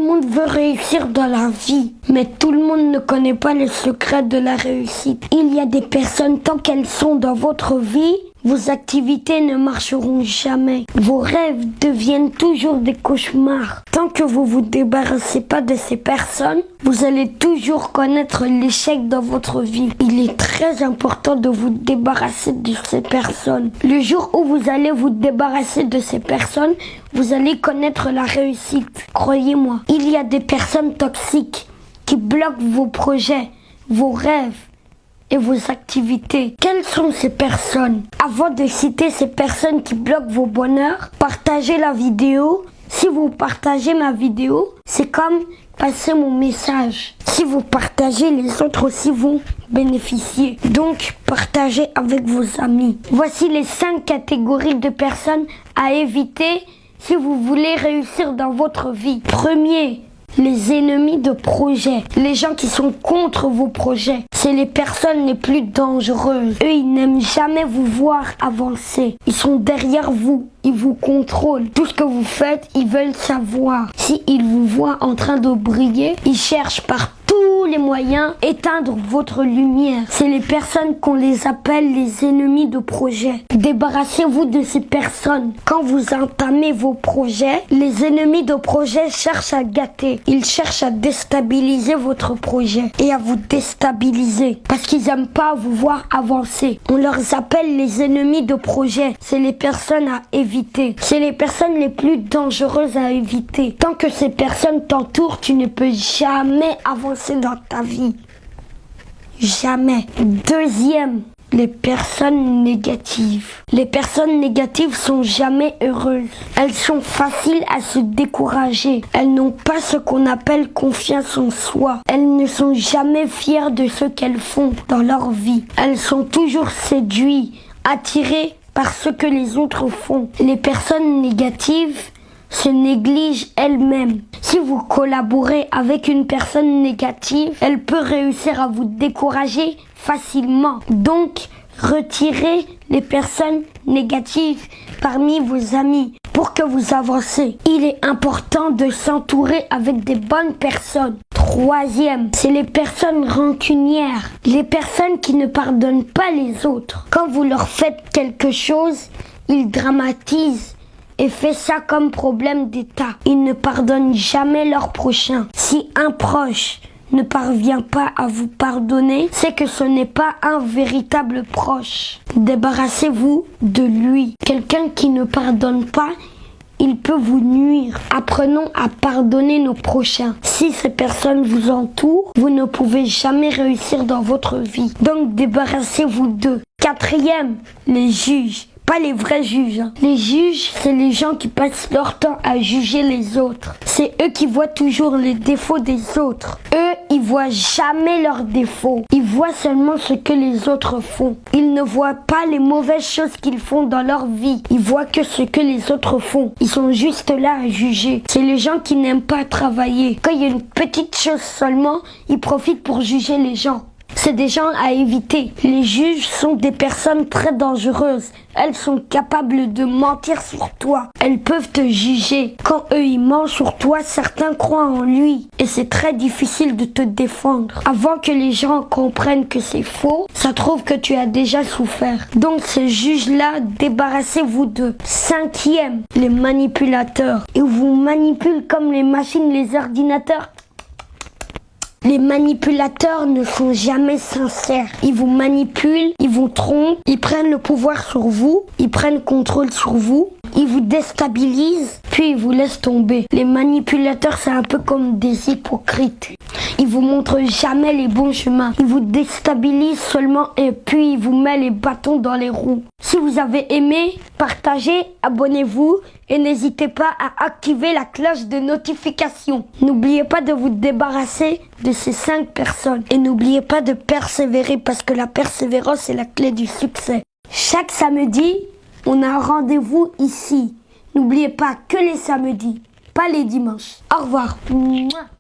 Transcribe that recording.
le monde veut réussir dans la vie, mais tout le monde ne connaît pas les secrets de la réussite. Il y a des personnes, tant qu'elles sont dans votre vie, vos activités ne marcheront jamais. Vos rêves deviennent toujours des cauchemars. Tant que vous vous débarrassez pas de ces personnes, vous allez toujours connaître l'échec dans votre vie. Il est très important de vous débarrasser de ces personnes. Le jour où vous allez vous débarrasser de ces personnes, vous allez connaître la réussite. Croyez-moi, il y a des personnes toxiques qui bloquent vos projets, vos rêves et vos activités. Quelles sont ces personnes? Avant de citer ces personnes qui bloquent vos bonheurs, partagez la vidéo. Si vous partagez ma vidéo, c'est comme passer mon message. Si vous partagez, les autres aussi vont bénéficier. Donc, partagez avec vos amis. Voici les 5 catégories de personnes à éviter si vous voulez réussir dans votre vie. Premier, les ennemis de projet, les gens qui sont contre vos projets, c'est les personnes les plus dangereuses. Eux, ils n'aiment jamais vous voir avancer. Ils sont derrière vous, ils vous contrôlent. Tout ce que vous faites, ils veulent savoir. Si ils vous voient en train de briller, ils cherchent par tous les moyens éteindre votre lumière. C'est les personnes qu'on les appelle les ennemis de projet. Débarrassez-vous de ces personnes. Quand vous entamez vos projets, les ennemis de projet cherchent à gâter. Ils cherchent à déstabiliser votre projet et à vous déstabiliser parce qu'ils n'aiment pas vous voir avancer. On leur appelle les ennemis de projet. C'est les personnes à éviter. C'est les personnes les plus dangereuses à éviter. Tant que ces personnes t'entourent, tu ne peux jamais avancer dans ta vie. Jamais. Deuxième, les personnes négatives. Les personnes négatives sont jamais heureuses. Elles sont faciles à se décourager. Elles n'ont pas ce qu'on appelle confiance en soi. Elles ne sont jamais fières de ce qu'elles font dans leur vie. Elles sont toujours séduites, attirées par ce que les autres font. Les personnes négatives se négligent elles-mêmes. Si vous collaborez avec une personne négative, elle peut réussir à vous décourager facilement. Donc, retirez les personnes négatives parmi vos amis pour que vous avancez. Il est important de s'entourer avec des bonnes personnes. Troisième, c'est les personnes rancunières. Les personnes qui ne pardonnent pas les autres. Quand vous leur faites quelque chose, ils dramatisent et fait ça comme problème d'État. Ils ne pardonnent jamais leur prochain. Si un proche ne parvient pas à vous pardonner, c'est que ce n'est pas un véritable proche. Débarrassez-vous de lui. Quelqu'un qui ne pardonne pas, il peut vous nuire. Apprenons à pardonner nos prochains. Si ces personnes vous entourent, vous ne pouvez jamais réussir dans votre vie. Donc débarrassez-vous d'eux. Quatrième, les juges. Pas les vrais juges. Les juges, c'est les gens qui passent leur temps à juger les autres. C'est eux qui voient toujours les défauts des autres. Eux, ils voient jamais leurs défauts. Ils voient seulement ce que les autres font. Ils ne voient pas les mauvaises choses qu'ils font dans leur vie. Ils voient que ce que les autres font. Ils sont juste là à juger. C'est les gens qui n'aiment pas travailler. Quand il y a une petite chose seulement, ils profitent pour juger les gens. C'est des gens à éviter. Les juges sont des personnes très dangereuses. Elles sont capables de mentir sur toi. Elles peuvent te juger. Quand eux ils mentent sur toi, certains croient en lui. Et c'est très difficile de te défendre. Avant que les gens comprennent que c'est faux, ça trouve que tu as déjà souffert. Donc ces juges-là, débarrassez-vous d'eux. Cinquième, les manipulateurs. Ils vous manipulent comme les machines, les ordinateurs. Les manipulateurs ne sont jamais sincères. Ils vous manipulent, ils vous trompent, ils prennent le pouvoir sur vous, ils prennent contrôle sur vous, ils vous déstabilisent, puis ils vous laissent tomber. Les manipulateurs, c'est un peu comme des hypocrites. Ils vous montrent jamais les bons chemins. Ils vous déstabilisent seulement et puis ils vous mettent les bâtons dans les roues. Si vous avez aimé, partagez, abonnez-vous et n'hésitez pas à activer la cloche de notification. N'oubliez pas de vous débarrasser de ces 5 personnes. Et n'oubliez pas de persévérer parce que la persévérance est la clé du succès. Chaque samedi, on a un rendez-vous ici. N'oubliez pas que les samedis, pas les dimanches. Au revoir. Mouah.